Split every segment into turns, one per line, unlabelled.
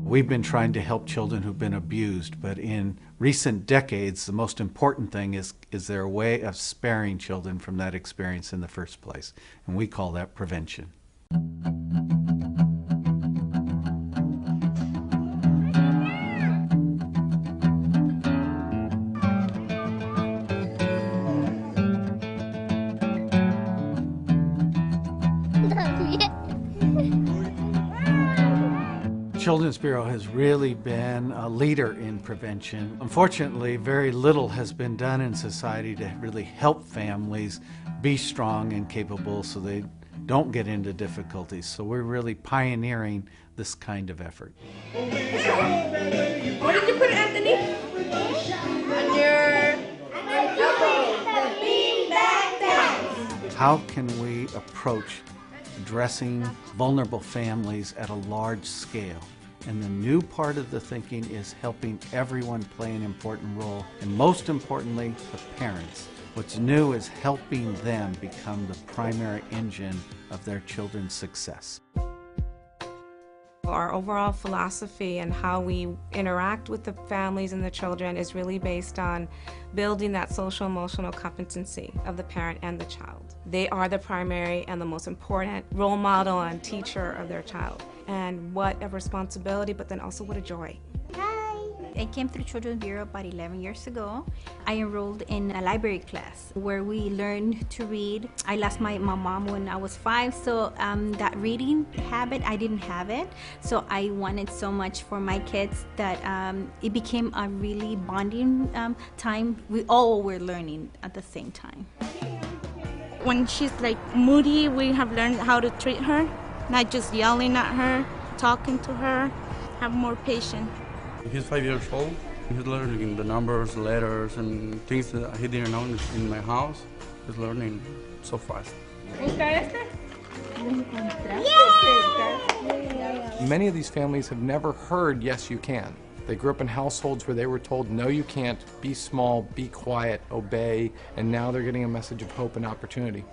We've been trying to help children who've been abused, but in recent decades, the most important thing is there a way of sparing children from that experience in the first place? And we call that prevention. Children's Bureau has really been a leader in prevention. Unfortunately, very little has been done in society to really help families be strong and capable so they don't get into difficulties. So we're really pioneering this kind of effort.
Where did you put it, Anthony? On your elbow. Lean back down.
How can we approach addressing vulnerable families at a large scale? And the new part of the thinking is helping everyone play an important role, and most importantly, the parents. What's new is helping them become the primary engine of their children's success.
Our overall philosophy and how we interact with the families and the children is really based on building that social emotional competency of the parent and the child. They are the primary and the most important role model and teacher of their child. And what a responsibility, but then also what a joy.
I came through Children's Bureau about 11 years ago. I enrolled in a library class where we learned to read. I lost my mom when I was 5, so that reading habit, I didn't have it. So I wanted so much for my kids that it became a really bonding time. We all were learning at the same time.
When she's like moody, we have learned how to treat her, not just yelling at her, talking to her, have more patience.
He's 5 years old. He's learning the numbers, letters, and things that he didn't know in my house. He's learning so fast.
Many of these families have never heard "yes, you can." They grew up in households where they were told, "No, you can't, be small, be quiet, obey," and now they're getting a message of hope and opportunity.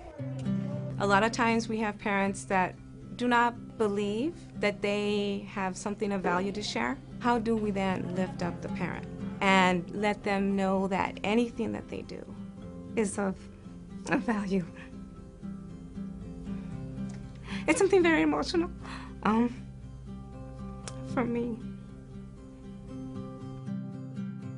A lot of times we have parents that do not believe that they have something of value to share. How do we then lift up the parent and let them know that anything that they do is of value? It's something very emotional for me.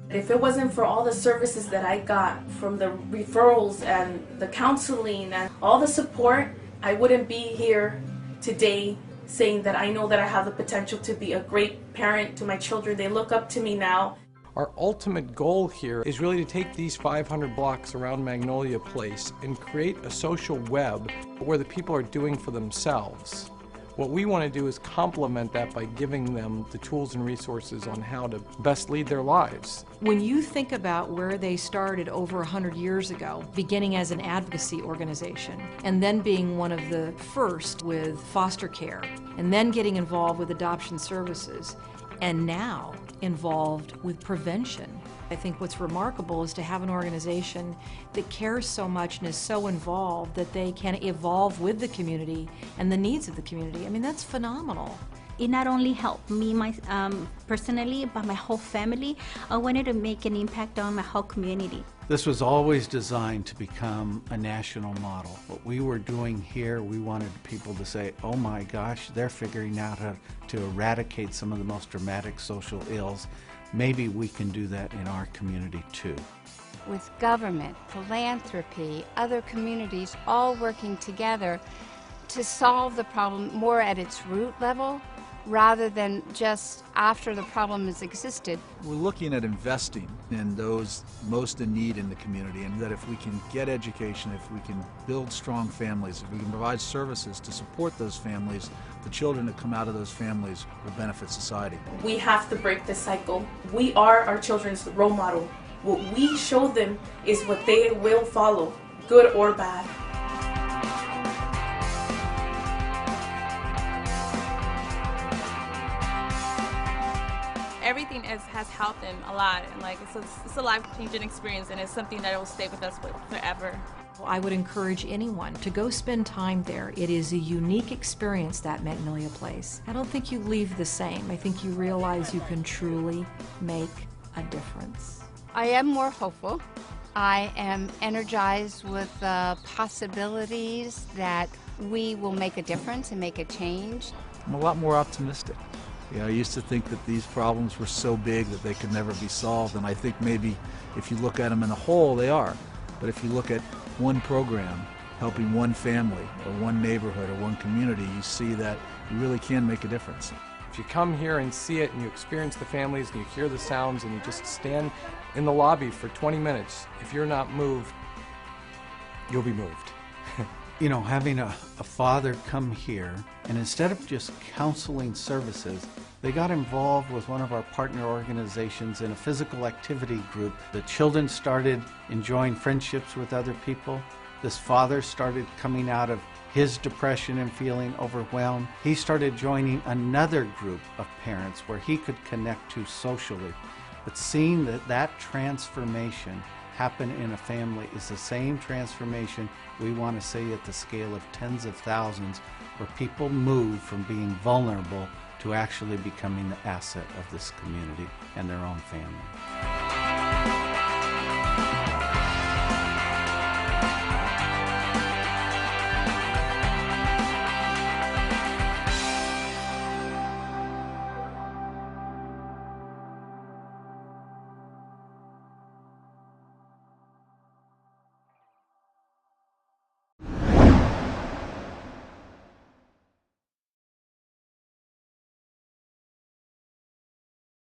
If it wasn't for all the services that I got from the referrals and the counseling and all the support, I wouldn't be here today saying that I know that I have the potential to be a great parent to my children. They look up to me now.
Our ultimate goal here is really to take these 500 blocks around Magnolia Place and create a social web where the people are doing for themselves. What we want to do is complement that by giving them the tools and resources on how to best lead their lives.
When you think about where they started over 100 years ago, beginning as an advocacy organization, and then being one of the first with foster care, and then getting involved with adoption services, and now involved with prevention. I think what's remarkable is to have an organization that cares so much and is so involved that they can evolve with the community and the needs of the community. I mean, that's phenomenal.
It not only helped me personally, but my whole family. I wanted to make an impact on my whole community.
This was always designed to become a national model. What we were doing here, we wanted people to say, oh my gosh, they're figuring out how to eradicate some of the most dramatic social ills. Maybe we can do that in our community too.
With government, philanthropy, other communities all working together to solve the problem more at its root level rather than just after the problem has existed.
We're looking at investing in those most in need in the community, and that if we can get education, if we can build strong families, if we can provide services to support those families, the children that come out of those families will benefit society.
We have to break this cycle. We are our children's role model. What we show them is what they will follow, good or bad.
Everything has helped them a lot, and like it's a life-changing experience, and it's something that will stay with us forever.
I would encourage anyone to go spend time there. It is a unique experience, that Magnolia Place. I don't think you leave the same. I think you realize you can truly make a difference.
I am more hopeful. I am energized with the possibilities that we will make a difference and make a change.
I'm a lot more optimistic. I used to think that these problems were so big that they could never be solved, and I think maybe if you look at them in a whole, they are. But if you look at one program helping one family or one neighborhood or one community, you see that you really can make a difference.
If you come here and see it and you experience the families and you hear the sounds and you just stand in the lobby for 20 minutes, if you're not moved, you'll be moved.
You know, having a father come here, and instead of just counseling services, they got involved with one of our partner organizations in a physical activity group. The children started enjoying friendships with other people. This father started coming out of his depression and feeling overwhelmed. He started joining another group of parents where he could connect to socially. But seeing that transformation happen in a family is the same transformation we want to see at the scale of tens of thousands, where people move from being vulnerable to actually becoming the asset of this community and their own family.